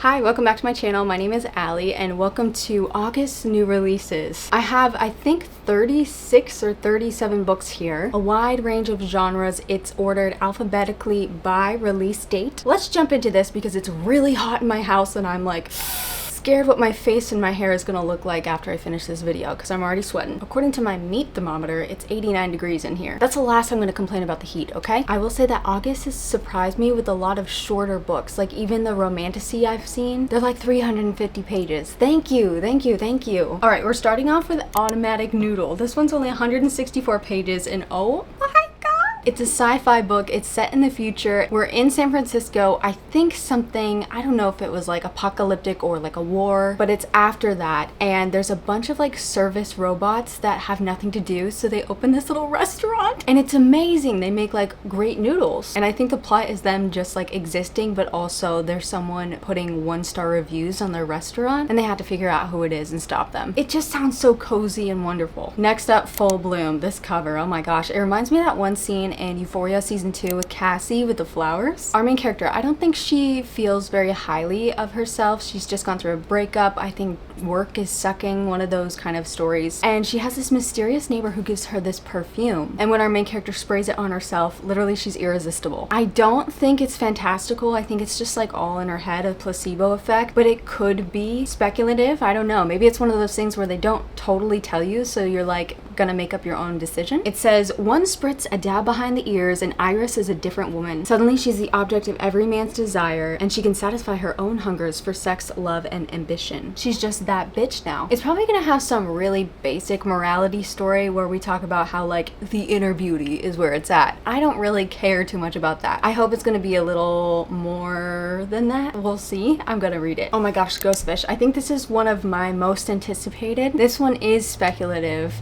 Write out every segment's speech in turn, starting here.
Hi, welcome back to my channel. My name is Allie and welcome to August's new releases. I have, I think, 36 or 37 books here, a wide range of genres. It's ordered alphabetically by release date. Let's jump into this because it's really hot in my house and I'm like scared what my face and my hair is gonna look like after I finish this video because I'm already sweating. According to my meat thermometer, it's 89 degrees in here. That's the last I'm gonna complain about the heat, okay? I will say that August has surprised me with a lot of shorter books. Like even the romantasy I've seen, they're like 350 pages. Thank you, thank you, thank you. All right, we're starting off with Automatic Noodle. This one's only 164 pages and oh my god! It's a sci-fi book. It's set in the future. We're in San Francisco. I think something, I don't know if it was like apocalyptic or like a war, but it's after that. And there's a bunch of like service robots that have nothing to do. So they open this little restaurant and it's amazing. They make like great noodles. And I think the plot is them just like existing, but also there's someone putting 1-star reviews on their restaurant and they have to figure out who it is and stop them. It just sounds so cozy and wonderful. Next up, Full Bloom. This cover, oh my gosh. It reminds me of that one scene in Euphoria season 2 with Cassie with the flowers. Our main character, I don't think she feels very highly of herself. She's just gone through a breakup. I think work is sucking, one of those kind of stories. And she has this mysterious neighbor who gives her this perfume. And when our main character sprays it on herself, literally she's irresistible. I don't think it's fantastical. I think it's just like all in her head, a placebo effect, but it could be speculative. I don't know. Maybe it's one of those things where they don't totally tell you, so you're like gonna make up your own decision. It says, one spritz, a dab behind the ears, and Iris is a different woman. Suddenly she's the object of every man's desire, and she can satisfy her own hungers for sex, love, and ambition. She's just that bitch now. It's probably gonna have some really basic morality story where we talk about how like the inner beauty is where it's at. I don't really care too much about that. I hope it's gonna be a little more than that. We'll see. I'm gonna read it. Oh my gosh, Ghostfish. I think this is one of my most anticipated. This one is speculative.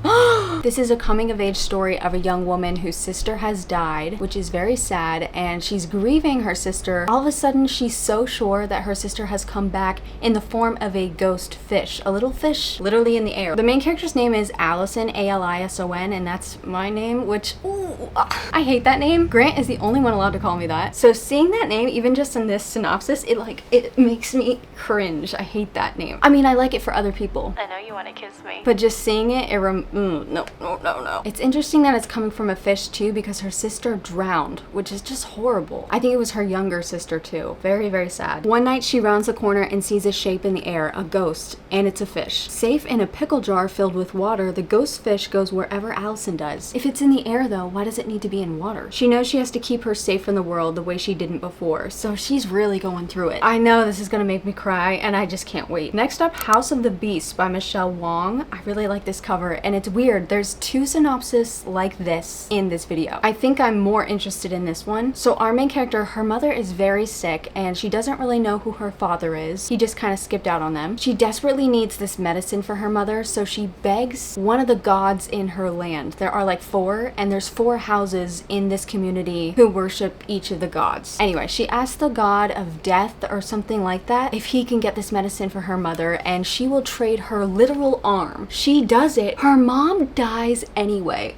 This is a coming-of-age story of a young woman whose sister has died, which is very sad, and she's grieving her sister. All of a sudden, she's so sure that her sister has come back in the form of a ghost fish, a little fish literally in the air. The main character's name is Allison, A-L-I-S-O-N, and that's my name, which, ooh, I hate that name. Grant is the only one allowed to call me that. So seeing that name, even just in this synopsis, it makes me cringe. I hate that name. I mean, I like it for other people. I know you want to kiss me. But just seeing it, no. It's interesting that it's coming from a fish too because her sister drowned, which is just horrible. I think it was her younger sister too. Very, very sad. One night she rounds the corner and sees a shape in the air, a ghost, and it's a fish. Safe in a pickle jar filled with water, the ghost fish goes wherever Allison does. If it's in the air though, why does it need to be in water? She knows she has to keep her safe from the world the way she didn't before, so she's really going through it. I know this is gonna make me cry and I just can't wait. Next up, House of the Beast by Michelle Wong. I really like this cover and it's weird. There's two synopses like this in this video. I think I'm more interested in this one. So our main character, her mother is very sick and she doesn't really know who her father is. He just kind of skipped out on them. She desperately needs this medicine for her mother, so she begs one of the gods in her land. There are like 4, and there's 4 houses in this community who worship each of the gods. Anyway, she asks the god of death or something like that if he can get this medicine for her mother, and she will trade her literal arm. She does it. Her mom dies anyway.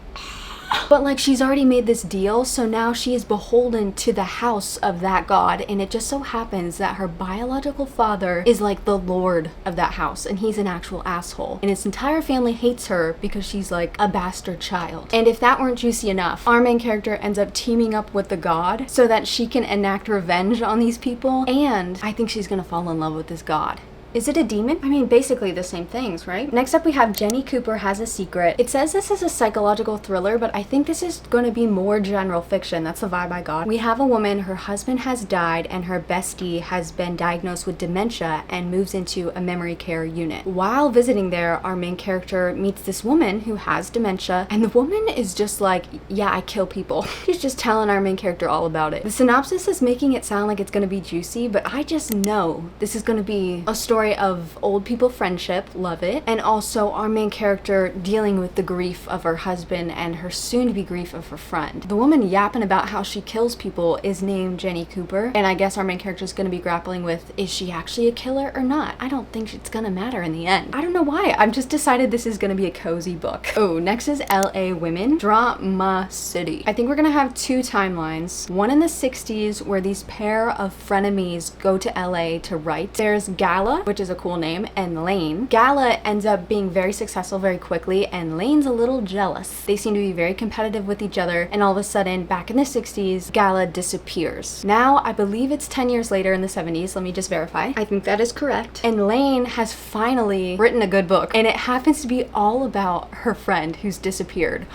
But like she's already made this deal, so now she is beholden to the house of that god, and it just so happens that her biological father is like the lord of that house and he's an actual asshole, and his entire family hates her because she's like a bastard child. And if that weren't juicy enough, our main character ends up teaming up with the god so that she can enact revenge on these people, and I think she's gonna fall in love with this god. Is it a demon? I mean, basically the same things, right? Next up, we have Jenny Cooper Has a Secret. It says this is a psychological thriller, but I think this is going to be more general fiction. That's the vibe I got. We have a woman, her husband has died, and her bestie has been diagnosed with dementia and moves into a memory care unit. While visiting there, our main character meets this woman who has dementia, and the woman is just like, yeah, I kill people. She's just telling our main character all about it. The synopsis is making it sound like it's going to be juicy, but I just know this is going to be a story story of old people friendship, love it, and also our main character dealing with the grief of her husband and her soon-to-be grief of her friend. The woman yapping about how she kills people is named Jenny Cooper, and I guess our main character is going to be grappling with, is she actually a killer or not? I don't think it's gonna matter in the end. I don't know why, I've just decided this is gonna be a cozy book. Oh, next is LA Women Drama City. I think we're gonna have two timelines. One in the 60s where these pair of frenemies go to LA to write. There's Gala, which is a cool name, and Lane. Gala ends up being very successful very quickly, and Lane's a little jealous. They seem to be very competitive with each other, and all of a sudden, back in the 60s, Gala disappears. Now, I believe it's 10 years later in the 70s, let me just verify. I think that is correct. And Lane has finally written a good book, and it happens to be all about her friend who's disappeared.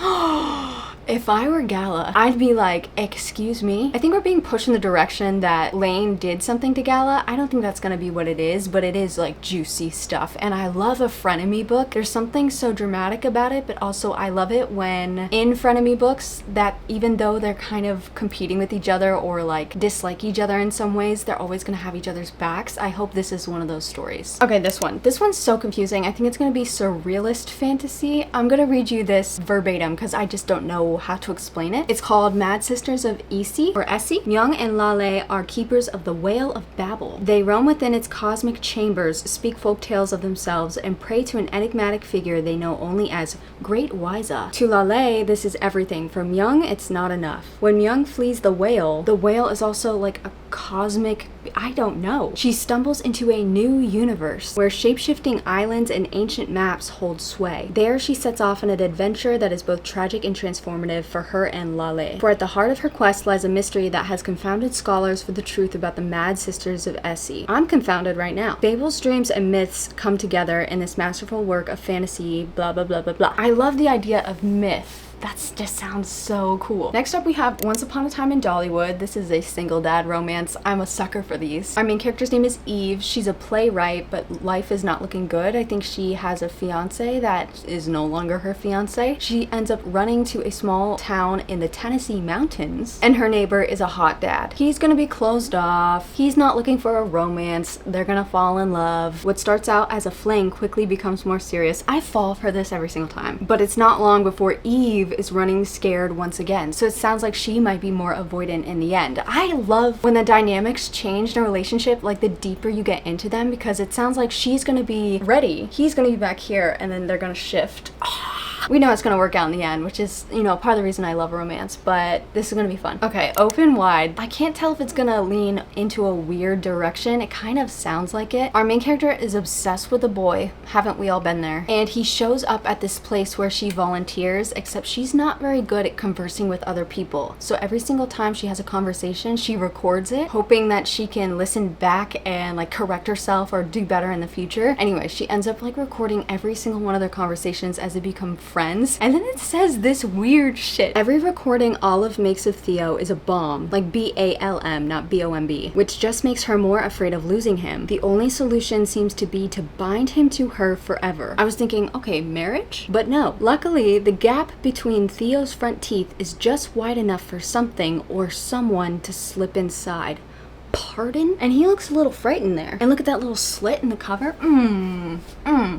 If I were Gala, I'd be like, excuse me? I think we're being pushed in the direction that Lane did something to Gala. I don't think that's gonna be what it is, but it is like juicy stuff. And I love a frenemy book. There's something so dramatic about it, but also I love it when in frenemy books that even though they're kind of competing with each other or like dislike each other in some ways, they're always gonna have each other's backs. I hope this is one of those stories. Okay, this one. This one's so confusing. I think it's gonna be surrealist fantasy. I'm gonna read you this verbatim because I just don't know how to explain it. It's called Mad Sisters of Essie, or Essie. Myung and Lale are keepers of the Whale of Babel. They roam within its cosmic chambers, speak folk tales of themselves, and pray to an enigmatic figure they know only as Great Wiza. To Lale, this is everything. For Myung, it's not enough. When Myung flees the whale is also like a cosmic, I don't know. She stumbles into a new universe where shape-shifting islands and ancient maps hold sway. There she sets off on an adventure that is both tragic and transformative for her and Lale. For at the heart of her quest lies a mystery that has confounded scholars for the truth about the Mad Sisters of Essie. I'm confounded right now. Fables, dreams, and myths come together in this masterful work of fantasy, blah blah blah blah blah. I love the idea of myth. That just sounds so cool. Next up we have Once Upon a Time in Dollywood. This is a single dad romance. I'm a sucker for these. Our main character's name is Eve. She's a playwright, but life is not looking good. I think she has a fiance that is no longer her fiance. She ends up running to a small town in the Tennessee mountains, and her neighbor is a hot dad. He's gonna be closed off. He's not looking for a romance. They're gonna fall in love. What starts out as a fling quickly becomes more serious. I fall for this every single time. But it's not long before Eve is running scared once again, so it sounds like she might be more avoidant in the end. I love when the dynamics change in a relationship, like the deeper you get into them, because it sounds like she's gonna be ready, he's gonna be back here, and then they're gonna shift. We know it's gonna work out in the end, which is, you know, part of the reason I love romance, but this is gonna be fun. Okay, Open Wide. I can't tell if it's gonna lean into a weird direction. It kind of sounds like it. Our main character is obsessed with a boy. Haven't we all been there? And he shows up at this place where she volunteers, except she's not very good at conversing with other people. So every single time she has a conversation, she records it, hoping that she can listen back and like correct herself or do better in the future. Anyway, she ends up like recording every single one of their conversations as they become friends, and then it says this weird shit. Every recording Olive makes of Theo is a bomb, like B-A-L-M, not B-O-M-B, which just makes her more afraid of losing him. The only solution seems to be to bind him to her forever. I was thinking, okay, marriage? But no. Luckily, the gap between Theo's front teeth is just wide enough for something or someone to slip inside. Pardon? And he looks a little frightened there. And look at that little slit in the cover.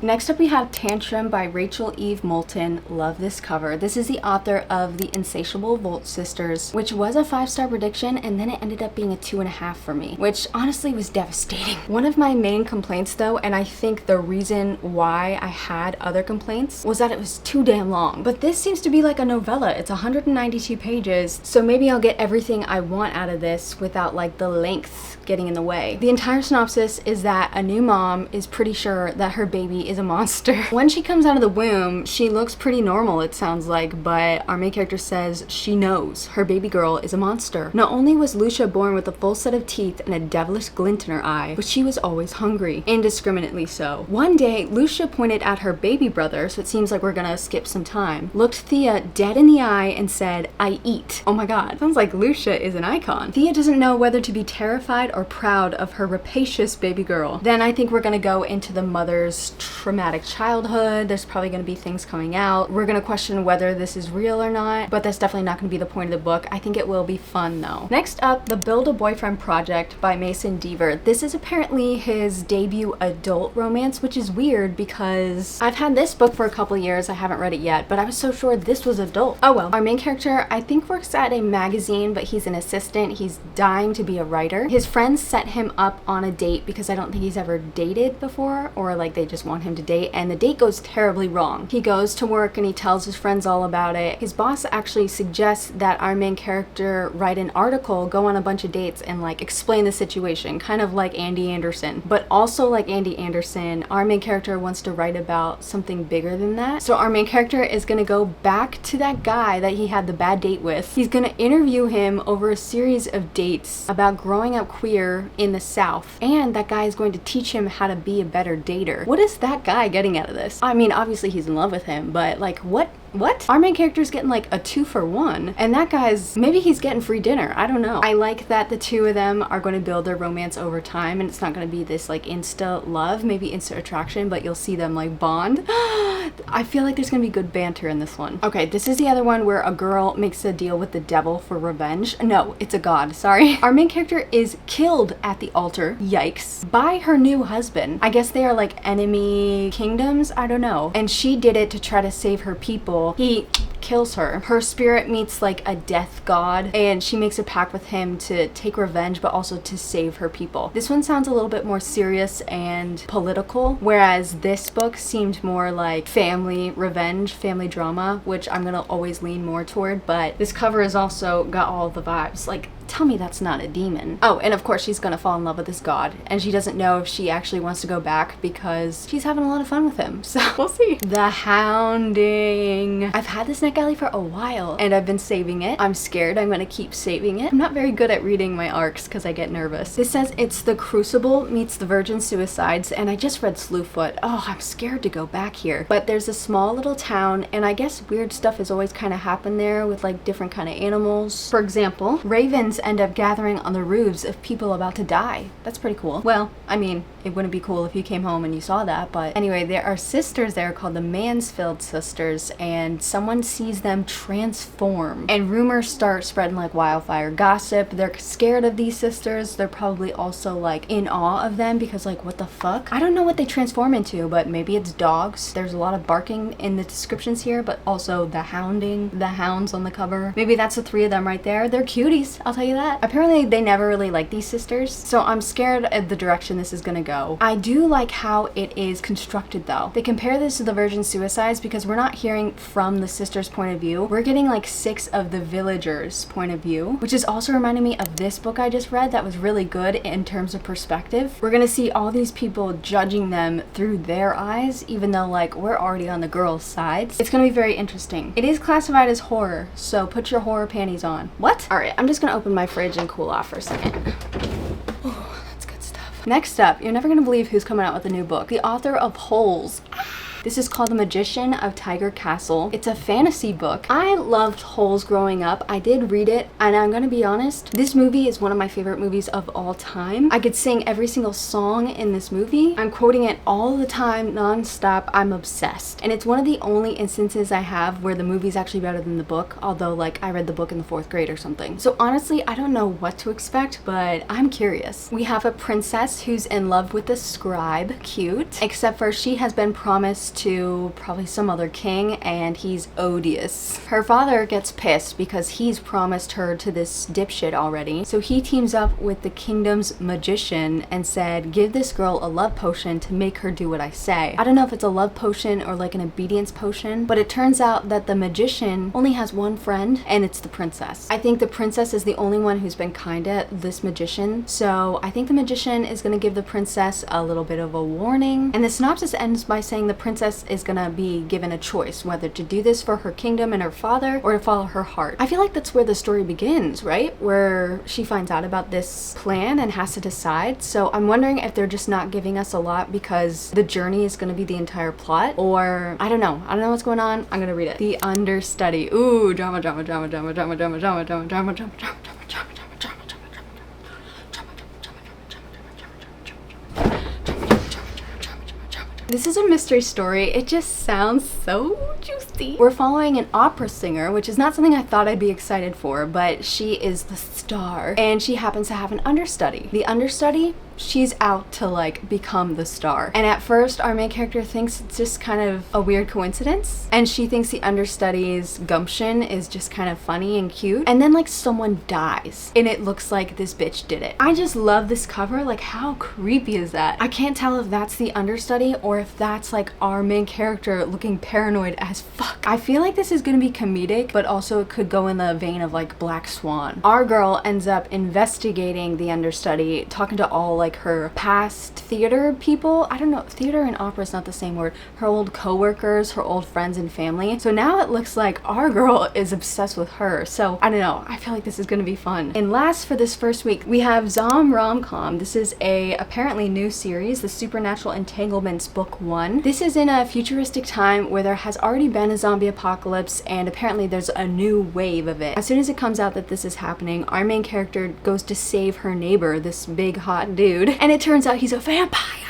Next up we have Tantrum by Rachel Eve Moulton. Love this cover. This is the author of The Insatiable Volt Sisters, which was a 5-star prediction, and then it ended up being a 2.5 for me, which honestly was devastating. One of my main complaints though, and I think the reason why I had other complaints, was that it was too damn long. But this seems to be like a novella. It's 192 pages, so maybe I'll get everything I want out of this without like the length getting in the way. The entire synopsis is that a new mom is pretty sure that her baby is a monster. When she comes out of the womb, she looks pretty normal, it sounds like, but our main character says she knows her baby girl is a monster. Not only was Lucia born with a full set of teeth and a devilish glint in her eye, but she was always hungry, indiscriminately so. One day, Lucia pointed at her baby brother, so it seems like we're gonna skip some time, looked Thea dead in the eye and said, "I eat." Oh my god, sounds like Lucia is an icon. Thea doesn't know whether to be terrified terrified or proud of her rapacious baby girl. Then I think we're gonna go into the mother's traumatic childhood. There's probably gonna be things coming out. We're gonna question whether this is real or not, but that's definitely not gonna be the point of the book. I think it will be fun though. Next up, The Build-A-Boyfriend Project by Mason Deaver. This is apparently his debut adult romance, which is weird because I've had this book for a couple years. I haven't read it yet, but I was so sure this was adult. Oh well. Our main character, I think, works at a magazine, but he's an assistant. He's dying to be a writer. His friends set him up on a date because I don't think he's ever dated before, or like they just want him to date, and the date goes terribly wrong. He goes to work and he tells his friends all about it. His boss actually suggests that our main character write an article, go on a bunch of dates, and like explain the situation, kind of like Andy Anderson. But also like Andy Anderson, our main character wants to write about something bigger than that. So our main character is gonna go back to that guy that he had the bad date with. He's gonna interview him over a series of dates about growing up queer in the South, and that guy is going to teach him how to be a better dater. What is that guy getting out of this? I mean, obviously he's in love with him, but like what? Our main character's getting like a 2-for-1, and that guy's, maybe he's getting free dinner. I don't know. I like that the two of them are going to build their romance over time, and it's not going to be this like insta love, maybe insta attraction, but you'll see them like bond. I feel like there's going to be good banter in this one. Okay, this is the other one where a girl makes a deal with the devil for revenge. No, it's a god, sorry. Our main character is killed at the altar, yikes, by her new husband. I guess they are like enemy kingdoms, I don't know. And she did it to try to save her people. He kills her. Her spirit meets like a death god, and she makes a pact with him to take revenge, but also to save her people. This one sounds a little bit more serious and political, whereas this book seemed more like family revenge, family drama, which I'm gonna always lean more toward, but this cover has also got all the vibes. Like, tell me that's not a demon. Oh, and of course she's gonna fall in love with this god, and she doesn't know if she actually wants to go back because she's having a lot of fun with him, so we'll see. The Hounding. I've had this NetGalley for a while, and I've been saving it. I'm scared I'm gonna keep saving it. I'm not very good at reading my arcs because I get nervous. This says it's The Crucible meets The Virgin Suicides, and I just read Slewfoot. Oh, I'm scared to go back here. But there's a small little town, and I guess weird stuff has always kind of happened there with like different kind of animals. For example, ravens end up gathering on the roofs of people about to die. That's pretty cool. Well, I mean, it wouldn't be cool if you came home and you saw that, but anyway, there are sisters there called the Mansfield sisters, and someone sees them transform, and rumors start spreading like wildfire. Gossip, they're scared of these sisters. They're probably also like in awe of them because like, what the fuck? I don't know what they transform into, but maybe it's dogs. There's a lot of barking in the descriptions here, but also the hounding, the hounds on the cover. Maybe that's the three of them right there. They're cuties, I'll tell you that. Apparently they never really liked these sisters, so I'm scared of the direction this is gonna go. I do like how it is constructed though. They compare this to The Virgin Suicides because we're not hearing from the sisters' point of view. We're getting like 6 of the villagers' point of view, which is also reminding me of this book I just read that was really good in terms of perspective. We're gonna see all these people judging them through their eyes, even though like we're already on the girls' sides. It's gonna be very interesting. It is classified as horror, so put your horror panties on. What? All right, I'm just gonna open my fridge and cool off for a second. Oh, that's good stuff. Next up, you're never gonna believe who's coming out with a new book. The author of Holes. This is called The Magician of Tiger Castle. It's a fantasy book. I loved Holes growing up. I did read it, and I'm gonna be honest, this movie is one of my favorite movies of all time. I could sing every single song in this movie. I'm quoting it all the time, non-stop. I'm obsessed. And it's one of the only instances I have where the movie's actually better than the book, although like I read the book in the 4th grade or something. So honestly, I don't know what to expect, but I'm curious. We have a princess who's in love with a scribe, cute, except for she has been promised to probably some other king, and he's odious. Her father gets pissed because he's promised her to this dipshit already, so he teams up with the kingdom's magician and said, give this girl a love potion to make her do what I say. I don't know if it's a love potion or like an obedience potion, but it turns out that the magician only has one friend, and it's the princess. I think the princess is the only one who's been kind to this magician, so I think the magician is gonna give the princess a little bit of a warning, and the synopsis ends by saying the princess is gonna be given a choice whether to do this for her kingdom and her father or to follow her heart. I feel like that's where the story begins, right? Where she finds out about this plan and has to decide. So I'm wondering if they're just not giving us a lot because the journey is gonna be the entire plot, or I don't know. I don't know what's going on. I'm gonna read it. The Understudy. Ooh, drama. This is a mystery story. It just sounds so juicy. We're following an opera singer, which is not something I thought I'd be excited for, but she is the star, and she happens to have an understudy. The understudy, she's out to like become the star. And at first our main character thinks it's just kind of a weird coincidence, and she thinks the understudy's gumption is just kind of funny and cute, and then like someone dies and it looks like this bitch did it. I just love this cover. Like, how creepy is that? I can't tell if that's the understudy or if that's like our main character looking paranoid as fuck. I feel like this is gonna be comedic, but also it could go in the vein of like Black Swan. Our girl ends up investigating the understudy, talking to all like her past theater people. I don't know, theater and opera is not the same word. Her old co-workers, her old friends and family. So now it looks like our girl is obsessed with her. So I don't know, I feel like this is gonna be fun. And last for this first week, we have Zom Rom-Com. This is a apparently new series, the Supernatural Entanglements Book 1. This is in a futuristic time where there has already been a zombie apocalypse, and apparently there's a new wave of it. As soon as it comes out that this is happening, our main character goes to save her neighbor, this big hot dude, and it turns out he's a vampire.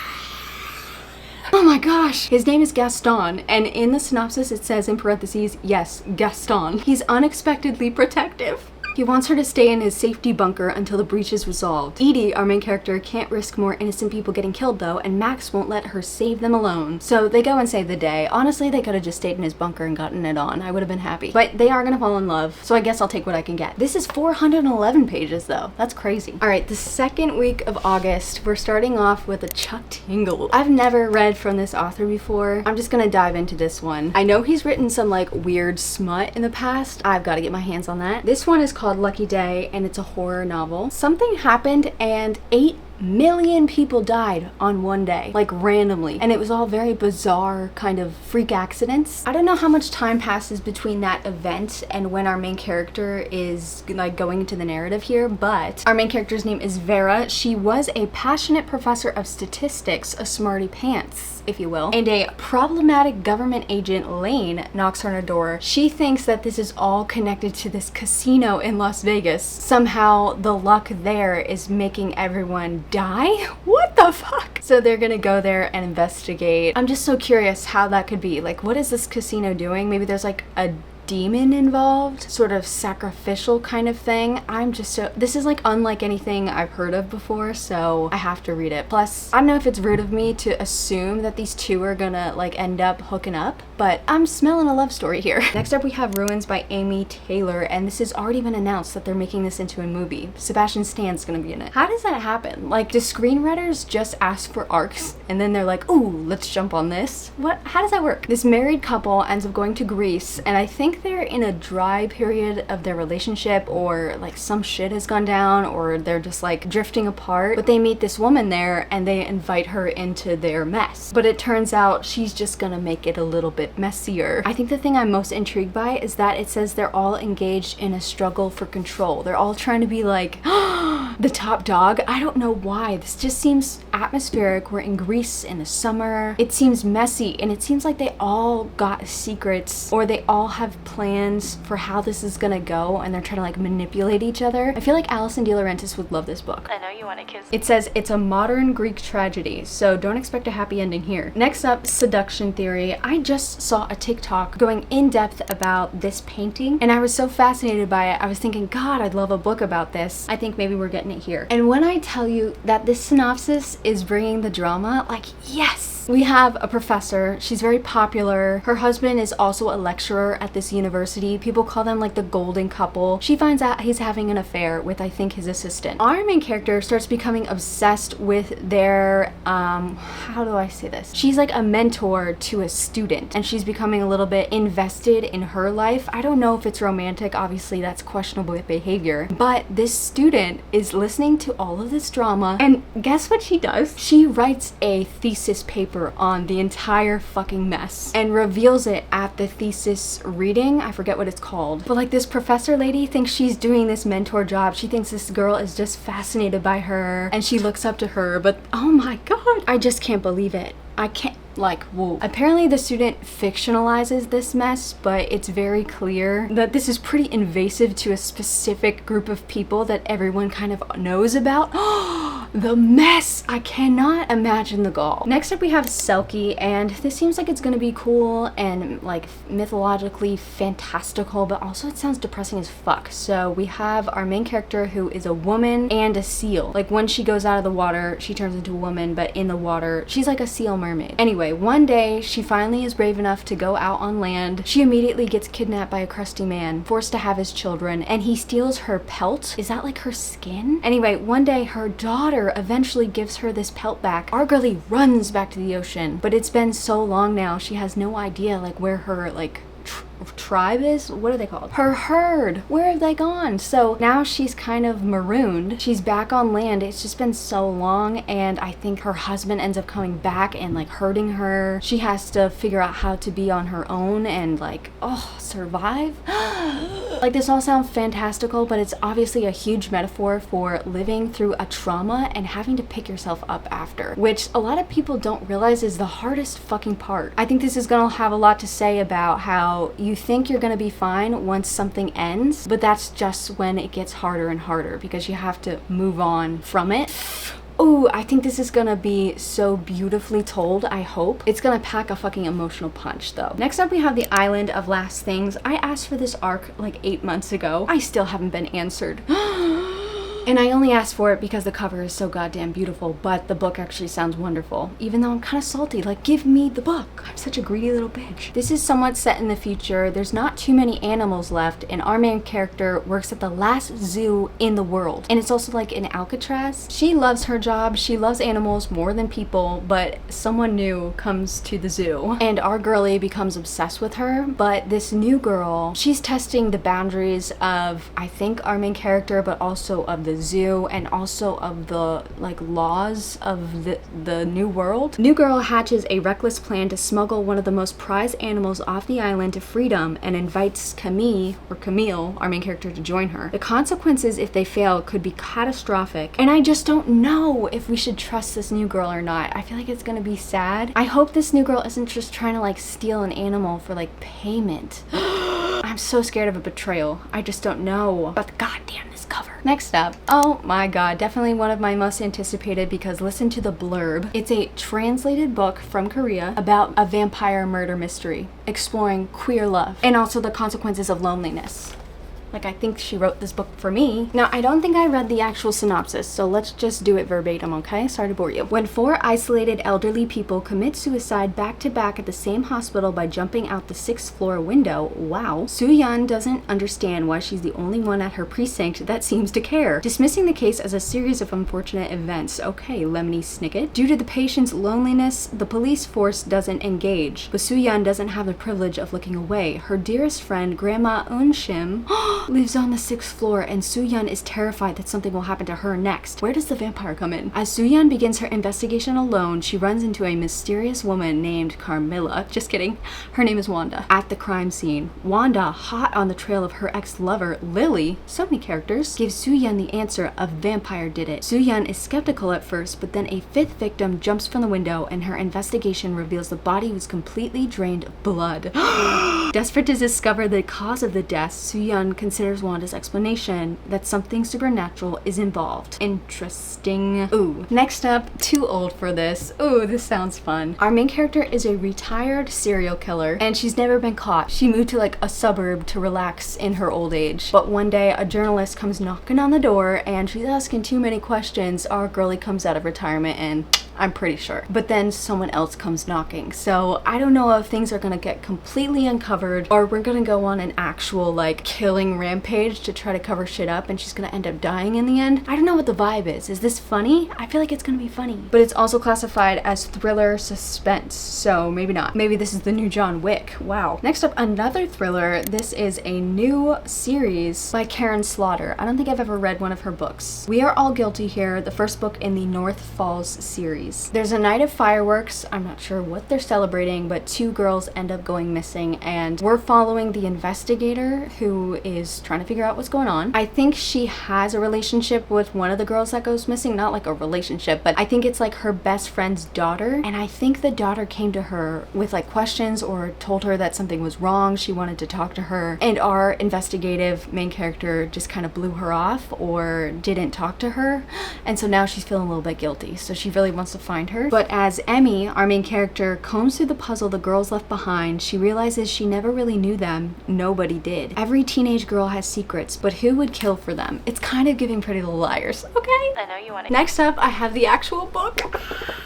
Oh my gosh. His name is Gaston, and in the synopsis it says in parentheses, yes, Gaston. He's unexpectedly protective. He wants her to stay in his safety bunker until the breach is resolved. Edie, our main character, can't risk more innocent people getting killed though, and Max won't let her save them alone. So they go and save the day. Honestly, they could have just stayed in his bunker and gotten it on. I would have been happy. But they are gonna fall in love, so I guess I'll take what I can get. This is 411 pages though. That's crazy. All right, the second week of August, we're starting off with a Chuck Tingle. I've never read from this author before. I'm just gonna dive into this one. I know he's written some like weird smut in the past. I've got to get my hands on that. This one is called Lucky Day, and it's a horror novel. Something happened and 8 million people died on one day, like randomly, and it was all very bizarre kind of freak accidents. I don't know how much time passes between that event and when our main character is like going into the narrative here, but our main character's name is Vera. She was a passionate professor of statistics, a smarty pants, if you will, and a problematic government agent, Lane, knocks on her door. She thinks that this is all connected to this casino in Las Vegas. Somehow the luck there is making everyone die? What the fuck? So they're gonna go there and investigate. I'm just so curious how that could be. Like, what is this casino doing? Maybe there's like a demon involved, sort of sacrificial kind of thing. I'm just so, this is like unlike anything I've heard of before, so I have to read it. Plus, I don't know if it's rude of me to assume that these two are gonna like end up hooking up, but I'm smelling a love story here. Next up we have Ruins by Amy Taylor, and this has already been announced that they're making this into a movie. Sebastian Stan's gonna be in it. How does that happen? Like, do screenwriters just ask for arcs and then they're like, ooh, let's jump on this? What? How does that work? This married couple ends up going to Greece, and I think they're in a dry period of their relationship, or like some shit has gone down, or they're just like drifting apart, but they meet this woman there and they invite her into their mess. But it turns out she's just gonna make it a little bit messier. I think the thing I'm most intrigued by is that it says they're all engaged in a struggle for control. They're all trying to be like the top dog. I don't know why. This just seems atmospheric. We're in Greece in the summer. It seems messy, and it seems like they all got secrets, or they all have plans for how this is gonna go, and they're trying to like manipulate each other. I feel like Alison De Laurentiis would love this book. I know you want to kiss. It says it's a modern Greek tragedy, so don't expect a happy ending here. Next up, Seduction Theory. I just saw a TikTok going in depth about this painting, and I was so fascinated by it. I was thinking, God, I'd love a book about this. I think maybe we're getting it here. And when I tell you that this synopsis is bringing the drama, like, yes! We have a professor. She's very popular. Her husband is also a lecturer at this university. People call them like the golden couple. She finds out he's having an affair with, I think, his assistant. Our main character starts becoming obsessed with their, how do I say this? She's like a mentor to a student, and she's becoming a little bit invested in her life. I don't know if it's romantic. Obviously, that's questionable behavior. But this student is listening to all of this drama, and guess what she does? She writes a thesis paper on the entire fucking mess and reveals it at the thesis reading. I forget what it's called, but like this professor lady thinks she's doing this mentor job. She thinks this girl is just fascinated by her and she looks up to her, but oh my God, I just can't believe it. I can't, like, whoa. Apparently the student fictionalizes this mess, but it's very clear that this is pretty invasive to a specific group of people that everyone kind of knows about. The mess! I cannot imagine the gall. Next up we have Selkie, and this seems like it's gonna be cool and like mythologically fantastical, but also it sounds depressing as fuck. So we have our main character who is a woman and a seal. Like when she goes out of the water, she turns into a woman, but in the water, she's like a seal mermaid. Anyway, one day she finally is brave enough to go out on land. She immediately gets kidnapped by a crusty man, forced to have his children, and he steals her pelt. Is that like her skin? Anyway, one day her daughter eventually gives her this pelt back. Our girlie runs back to the ocean, but it's been so long now, she has no idea like where her like tribe is. What are they called? Her herd. Where have they gone? So now she's kind of marooned. She's back on land. It's just been so long, and I think her husband ends up coming back and like hurting her. She has to figure out how to be on her own and like, oh, survive. Like, this all sounds fantastical, but it's obviously a huge metaphor for living through a trauma and having to pick yourself up after, which a lot of people don't realize is the hardest fucking part. I think this is gonna have a lot to say about how you think you're gonna be fine once something ends, but that's just when it gets harder and harder because you have to move on from it. Oh, I think this is gonna be so beautifully told, I hope. It's gonna pack a fucking emotional punch though. Next up we have the Island of Last Things. I asked for this arc like 8 months ago. I still haven't been answered. And I only asked for it because the cover is so goddamn beautiful, but the book actually sounds wonderful. Even though I'm kind of salty, like, give me the book. I'm such a greedy little bitch. This is somewhat set in the future. There's not too many animals left, and our main character works at the last zoo in the world. And it's also like in Alcatraz. She loves her job. She loves animals more than people, but someone new comes to the zoo. And our girlie becomes obsessed with her, but this new girl, she's testing the boundaries of, I think, our main character, but also of the zoo and also of the like laws of the new world. New girl hatches a reckless plan to smuggle one of the most prized animals off the island to freedom and invites Camille, our main character, to join her. The consequences if they fail could be catastrophic, and I just don't know if we should trust this new girl or not. I feel like it's gonna be sad. I hope this new girl isn't just trying to like steal an animal for like payment. I'm so scared of a betrayal. I just don't know. But goddamn this cover. Next up, oh my god, definitely one of my most anticipated because listen to the blurb. It's a translated book from Korea about a vampire murder mystery, exploring queer love and also the consequences of loneliness. Like, I think she wrote this book for me. Now, I don't think I read the actual synopsis, so let's just do it verbatim, okay? Sorry to bore you. When 4 isolated elderly people commit suicide back to back at the same hospital by jumping out the 6th floor window, wow, Soo-yeon doesn't understand why she's the only one at her precinct that seems to care, dismissing the case as a series of unfortunate events. Okay, Lemony Snicket. Due to the patient's loneliness, the police force doesn't engage, but Soo-yeon doesn't have the privilege of looking away. Her dearest friend, Grandma Eun-shim, lives on the 6th floor, and Soo-yeon is terrified that something will happen to her next. Where does the vampire come in? As Soo-yeon begins her investigation alone, she runs into a mysterious woman named Carmilla. Just kidding. Her name is Wanda. At the crime scene, Wanda, hot on the trail of her ex-lover, Lily, so many characters, gives Soo-yeon the answer: a vampire did it. Soo-yeon is skeptical at first, but then a 5th victim jumps from the window, and her investigation reveals the body was completely drained of blood. Desperate to discover the cause of the death, Soo-yeon considers Wanda's explanation that something supernatural is involved. Interesting. Ooh. Next up, too old for this. Ooh, this sounds fun. Our main character is a retired serial killer, and she's never been caught. She moved to like a suburb to relax in her old age. But one day, a journalist comes knocking on the door, and she's asking too many questions. Our girlie comes out of retirement, and I'm pretty sure. But then someone else comes knocking. So I don't know if things are gonna get completely uncovered, or we're gonna go on an actual like killing rampage to try to cover shit up and she's gonna end up dying in the end. I don't know what the vibe is. Is this funny? I feel like it's gonna be funny. But it's also classified as thriller suspense, so maybe not. Maybe this is the new John Wick. Wow. Next up, another thriller. This is a new series by Karen Slaughter. I don't think I've ever read one of her books. We Are All Guilty Here, the first book in the North Falls series. stories. There's a night of fireworks. I'm not sure what they're celebrating, but 2 girls end up going missing, and we're following the investigator who is trying to figure out what's going on. I think she has a relationship with one of the girls that goes missing, not like a relationship, but I think it's like her best friend's daughter, and I think the daughter came to her with like questions or told her that something was wrong. She wanted to talk to her, and our investigative main character just kind of blew her off or didn't talk to her, and so now she's feeling a little bit guilty, so she really wants to find her. But as Emmy, our main character, combs through the puzzle the girls left behind, she realizes she never really knew them. Nobody did. Every teenage girl has secrets, but who would kill for them? It's kind of giving Pretty Little Liars, okay? I know you want it. Next up, I have the actual book.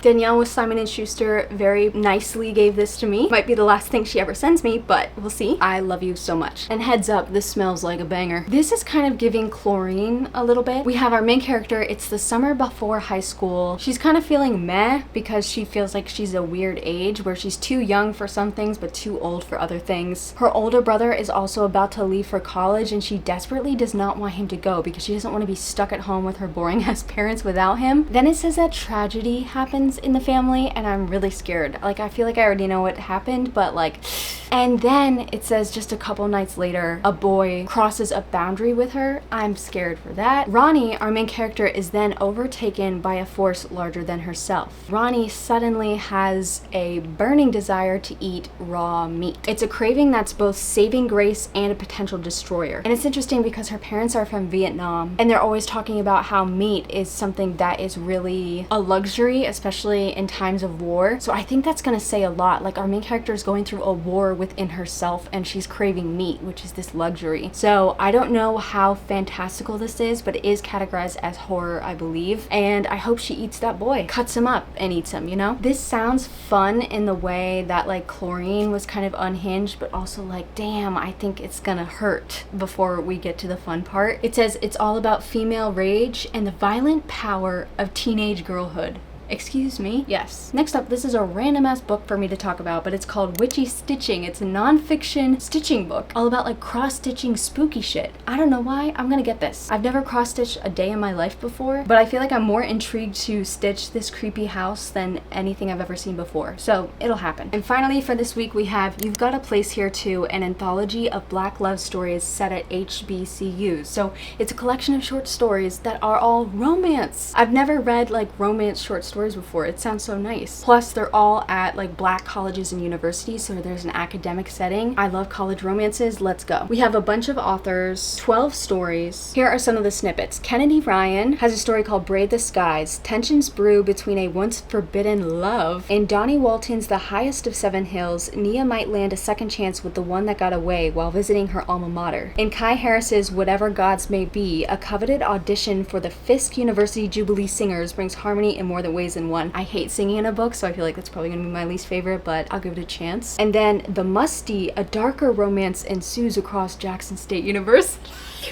Danielle with Simon & Schuster very nicely gave this to me. Might be the last thing she ever sends me, but we'll see. I love you so much. And heads up, this smells like a banger. This is kind of giving Chlorine a little bit. We have our main character. It's the summer before high school. She's kind of feeling meh because she feels like she's a weird age where she's too young for some things but too old for other things. Her older brother is also about to leave for college, and she desperately does not want him to go because she doesn't want to be stuck at home with her boring ass parents without him. Then it says that tragedy happens in the family, and I'm really scared. Like, I feel like I already know what happened, but like, and then it says just a couple nights later, a boy crosses a boundary with her. I'm scared for that. Ronnie, our main character, is then overtaken by a force larger than herself. Ronnie suddenly has a burning desire to eat raw meat. It's a craving that's both saving grace and a potential destroyer. And it's interesting because her parents are from Vietnam, and they're always talking about how meat is something that is really a luxury, especially in times of war. So I think that's gonna say a lot. Like, our main character is going through a war within herself, and she's craving meat, which is this luxury. So I don't know how fantastical this is, but it is categorized as horror, I believe. And I hope she eats that boy, cuts him up and eats him, you know? This sounds fun in the way that like Chlorine was kind of unhinged, but also like, damn, I think it's gonna hurt before we get to the fun part. It says it's all about female rage and the violent power of teenage girlhood. Excuse me? Yes. Next up, this is a random ass book for me to talk about, but it's called Witchy Stitching. It's a non-fiction stitching book all about like cross-stitching spooky shit. I don't know why. I'm gonna get this. I've never cross-stitched a day in my life before, but I feel like I'm more intrigued to stitch this creepy house than anything I've ever seen before. So it'll happen. And finally, for this week, we have You've Got a Place Here Too, an anthology of Black love stories set at HBCUs. So it's a collection of short stories that are all romance. I've never read like romance short stories before. It sounds so nice. Plus, they're all at like Black colleges and universities, so there's an academic setting. I love college romances. Let's go. We have a bunch of authors, 12 stories. Here are some of the snippets. Kennedy Ryan has a story called Braid the Skies. Tensions brew between a once forbidden love. In Donnie Walton's The Highest of Seven Hills, Nia might land a second chance with the one that got away while visiting her alma mater. In Kai Harris's Whatever Gods May Be, a coveted audition for the Fisk University Jubilee Singers brings harmony in more than ways than one. I hate singing in a book, so I feel like that's probably gonna be my least favorite, but I'll give it a chance. And then The Musty, a darker romance ensues across Jackson State University.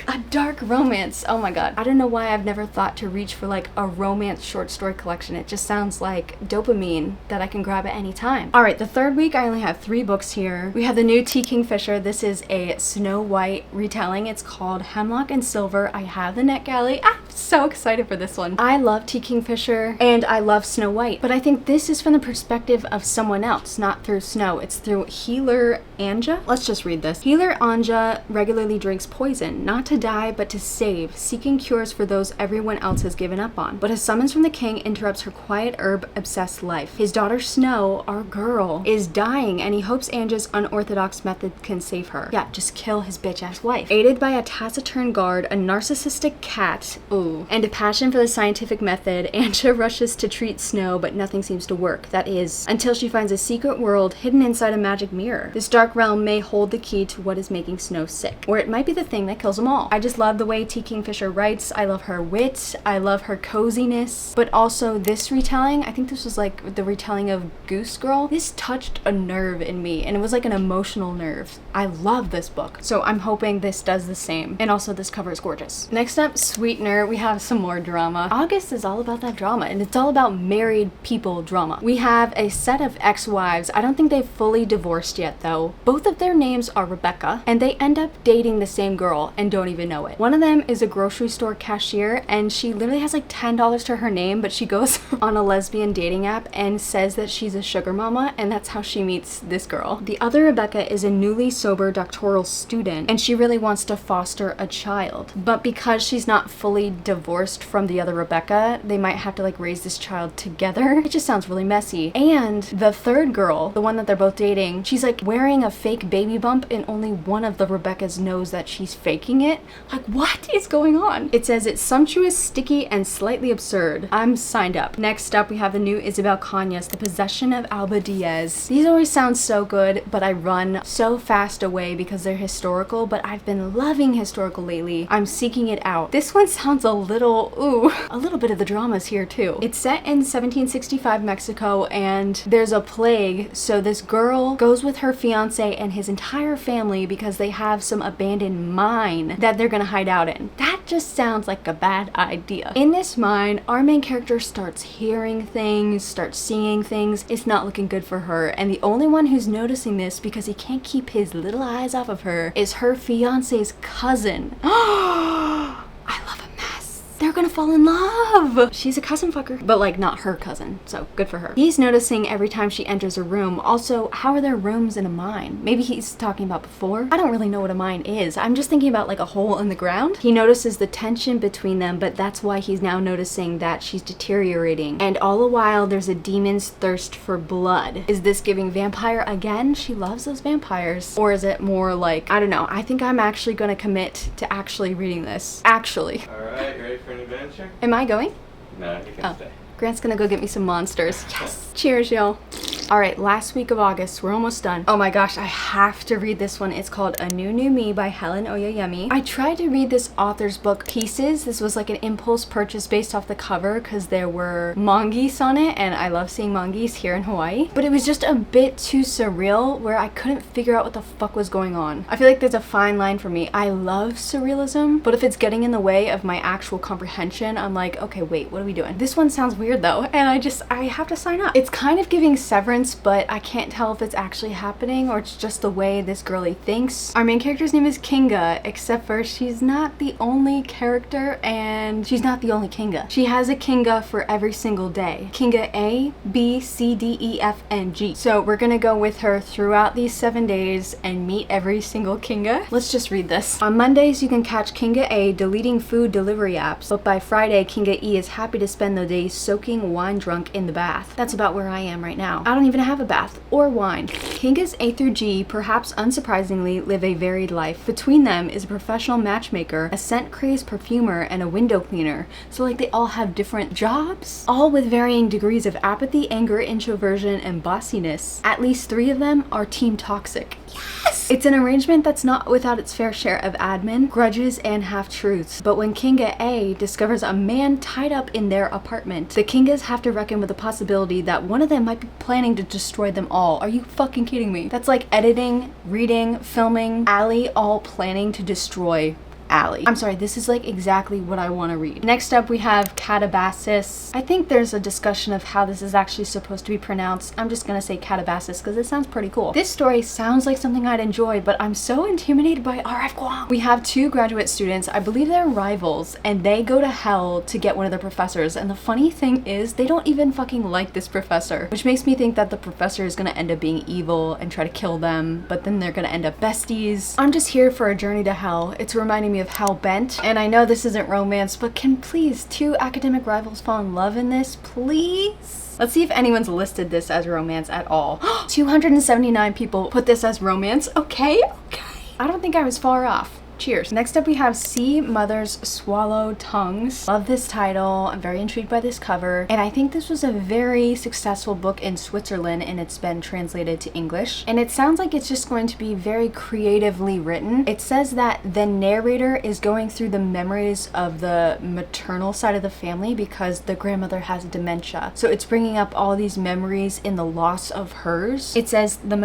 A dark romance. Oh my god. I don't know why I've never thought to reach for like a romance short story collection. It just sounds like dopamine that I can grab at any time. Alright, the third week I only have 3 books here. We have the new T. Kingfisher. This is a Snow White retelling. It's called Hemlock and Silver. I have the NetGalley. I'm so excited for this one. I love T. Kingfisher and I love Snow White, but I think this is from the perspective of someone else, not through Snow. It's through Healer Anja. Let's just read this. Healer Anja regularly drinks poison, not to die, but to save, seeking cures for those everyone else has given up on. But a summons from the king interrupts her quiet herb-obsessed life. His daughter Snow, our girl, is dying, and he hopes Anja's unorthodox method can save her. Yeah, just kill his bitch-ass wife. Aided by a taciturn guard, a narcissistic cat, ooh, and a passion for the scientific method, Anja rushes to treat Snow, but nothing seems to work. That is, until she finds a secret world hidden inside a magic mirror. This dark realm may hold the key to what is making Snow sick, or it might be the thing that kills them all. I just love the way T. Kingfisher writes. I love her wit. I love her coziness. But also this retelling, I think this was like the retelling of Goose Girl. This touched a nerve in me, and it was like an emotional nerve. I love this book. So I'm hoping this does the same. And also this cover is gorgeous. Next up, Sweetener. We we have some more drama. August is all about that drama, and it's all about married people drama. We have a set of ex-wives. I don't think they've fully divorced yet though. Both of their names are Rebecca, and they end up dating the same girl and don't even know it. One of them is a grocery store cashier, and she literally has like $10 to her name, but she goes on a lesbian dating app and says that she's a sugar mama, and that's how she meets this girl. The other Rebecca is a newly sober doctoral student, and she really wants to foster a child. But because she's not fully divorced from the other Rebecca, they might have to like raise this child together. It just sounds really messy. And the third girl, the one that they're both dating, she's like wearing a fake baby bump, and only one of the Rebeccas knows that she's faking it. Like, what is going on? It says it's sumptuous, sticky, and slightly absurd. I'm signed up. Next up, we have the new Isabel Cañas, The Possession of Alba Diaz. These always sound so good, but I run so fast away because they're historical, but I've been loving historical lately. I'm seeking it out. This one sounds a little bit of the drama's here too. It's set in 1765 Mexico, and there's a plague, so this girl goes with her fiance and his entire family because they have some abandoned mine that they're gonna hide out in. That just sounds like a bad idea. In this mine, our main character starts hearing things, starts seeing things. It's not looking good for her, and the only one who's noticing this because he can't keep his little eyes off of her is her fiance's cousin. I love a mess. They're gonna fall in love. She's a cousin fucker, but like not her cousin, so good for her. He's noticing every time she enters a room. Also, how are there rooms in a mine? Maybe he's talking about before. I don't really know what a mine is. I'm just thinking about like a hole in the ground. He notices the tension between them, but that's why he's now noticing that she's deteriorating. And all the while, there's a demon's thirst for blood. Is this giving vampire again? She loves those vampires. Or is it more like, I don't know. I think I'm actually gonna commit to actually reading this. Actually. All right, ready for an adventure? Am I going? No, you can stay. Grant's gonna go get me some monsters. Yes! Cheers, y'all. All right, last week of August, we're almost done. Oh my gosh, I have to read this one. It's called A New New Me by Helen Oyeyemi. I tried to read this author's book Pieces. This was like an impulse purchase based off the cover because there were mongoose on it, and I love seeing mongoose here in Hawaii. But it was just a bit too surreal where I couldn't figure out what the fuck was going on. I feel like there's a fine line for me. I love surrealism, but if it's getting in the way of my actual comprehension, I'm like, okay, wait, what are we doing? This one sounds weird though, and I have to sign up. It's kind of giving Severance, but I can't tell if it's actually happening or it's just the way this girlie thinks. Our main character's name is Kinga, except for she's not the only character, and she's not the only Kinga. She has a Kinga for every single day. Kinga A, B, C, D, E, F, and G. So we're gonna go with her throughout these 7 days and meet every single Kinga. Let's just read this. On Mondays, you can catch Kinga A deleting food delivery apps, but by Friday, Kinga E is happy to spend the day soaking wine drunk in the bath. That's about where I am right now. I don't even have a bath or wine. Kingas A through G, perhaps unsurprisingly, live a varied life. Between them is a professional matchmaker, a scent-crazed perfumer, and a window cleaner. So like they all have different jobs, all with varying degrees of apathy, anger, introversion, and bossiness. At least 3 of them are team toxic. Yes! It's an arrangement that's not without its fair share of admin, grudges, and half-truths. But when Kinga A discovers a man tied up in their apartment, the Kingas have to reckon with the possibility that one of them might be planning to destroy them all. Are you fucking kidding me? That's like editing, reading, filming, Allie all planning to destroy Allie. I'm sorry, this is like exactly what I want to read. Next up, we have Catabasis. I think there's a discussion of how this is actually supposed to be pronounced. I'm just gonna say Catabasis because it sounds pretty cool. This story sounds like something I'd enjoy, but I'm so intimidated by R.F. Kuang. We have 2 graduate students. I believe they're rivals, and they go to hell to get one of their professors. And the funny thing is, they don't even fucking like this professor, which makes me think that the professor is gonna end up being evil and try to kill them, but then they're gonna end up besties. I'm just here for a journey to hell. It's reminding me of Hellbent, and I know this isn't romance, but can please 2 academic rivals fall in love in this, please? Let's see if anyone's listed this as romance at all. 279 people put this as romance. Okay. I don't think I was far off. Cheers. Next up, we have Sea Mothers Swallow Tongues. Love this title. I'm very intrigued by this cover. And I think this was a very successful book in Switzerland, and it's been translated to English. And it sounds like it's just going to be very creatively written. It says that the narrator is going through the memories of the maternal side of the family because the grandmother has dementia. So it's bringing up all these memories in the loss of hers. It says the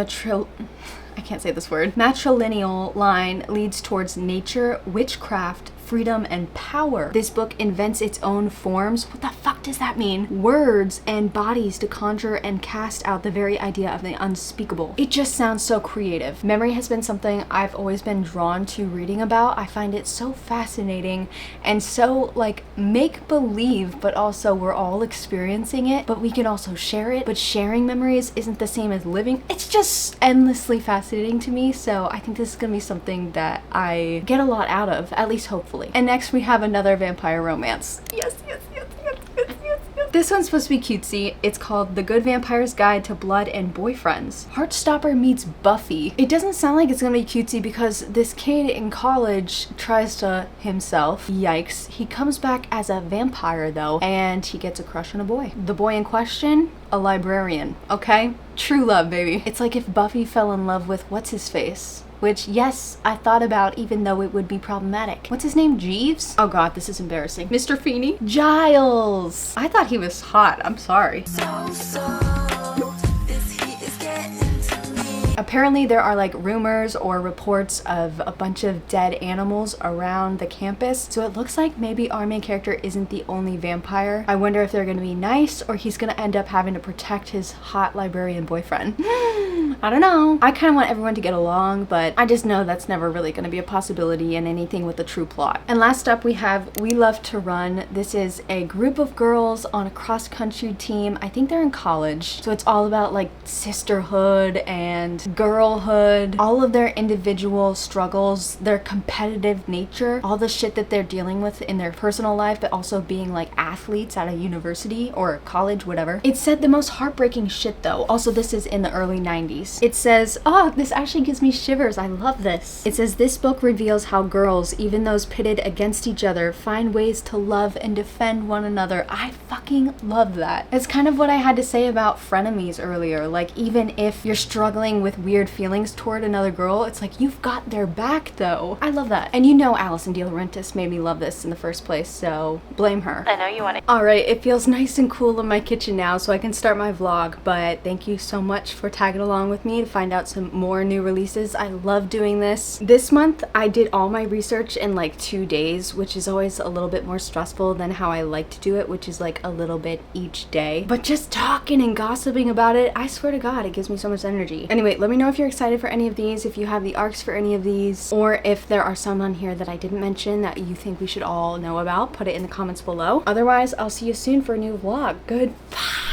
I can't say this word. Matrilineal line leads towards nature, witchcraft, freedom and power. This book invents its own forms. What the fuck does that mean? Words and bodies to conjure and cast out the very idea of the unspeakable. It just sounds so creative. Memory has been something I've always been drawn to reading about. I find it so fascinating and so like make-believe, but also we're all experiencing it, but we can also share it. But sharing memories isn't the same as living. It's just endlessly fascinating to me, so I think this is gonna be something that I get a lot out of, at least hopefully. And next we have another vampire romance. Yes, yes, yes, yes, yes, yes, yes. This one's supposed to be cutesy. It's called The Good Vampire's Guide to Blood and Boyfriends. Heartstopper meets Buffy. It doesn't sound like it's gonna be cutesy because this kid in college tries to himself. Yikes. He comes back as a vampire though, and he gets a crush on a boy. The boy in question, a librarian, okay? True love, baby. It's like if Buffy fell in love with what's his face? Which, yes, I thought about even though it would be problematic. What's his name? Jeeves? Oh god, this is embarrassing. Mr. Feeney? Giles! I thought he was hot. I'm sorry. Apparently there are like rumors or reports of a bunch of dead animals around the campus, so it looks like maybe our main character isn't the only vampire. I wonder if they're gonna be nice or he's gonna end up having to protect his hot librarian boyfriend. I don't know. I kind of want everyone to get along, but I just know that's never really gonna be a possibility in anything with a true plot. And last up we have We Love to Run. This is a group of girls on a cross-country team. I think they're in college, so it's all about like sisterhood and girlhood, all of their individual struggles, their competitive nature, all the shit that they're dealing with in their personal life, but also being like athletes at a university or college, whatever. It said the most heartbreaking shit though. Also, this is in the early 90s. It says, oh, this actually gives me shivers. I love this. It says, this book reveals how girls, even those pitted against each other, find ways to love and defend one another. I fucking love that. It's kind of what I had to say about frenemies earlier. Like, even if you're struggling with weird feelings toward another girl, it's like you've got their back though. I love that. And you know Alison De Laurentiis made me love this in the first place, so blame her. I know you want it. Alright, it feels nice and cool in my kitchen now, so I can start my vlog, but thank you so much for tagging along with me to find out some more new releases. I love doing this. This month, I did all my research in like 2 days, which is always a little bit more stressful than how I like to do it, which is like a little bit each day. But just talking and gossiping about it, I swear to God, it gives me so much energy. Anyway, let me know if you're excited for any of these, if you have the arcs for any of these, or if there are some on here that I didn't mention that you think we should all know about. Put it in the comments below. Otherwise, I'll see you soon for a new vlog. Goodbye.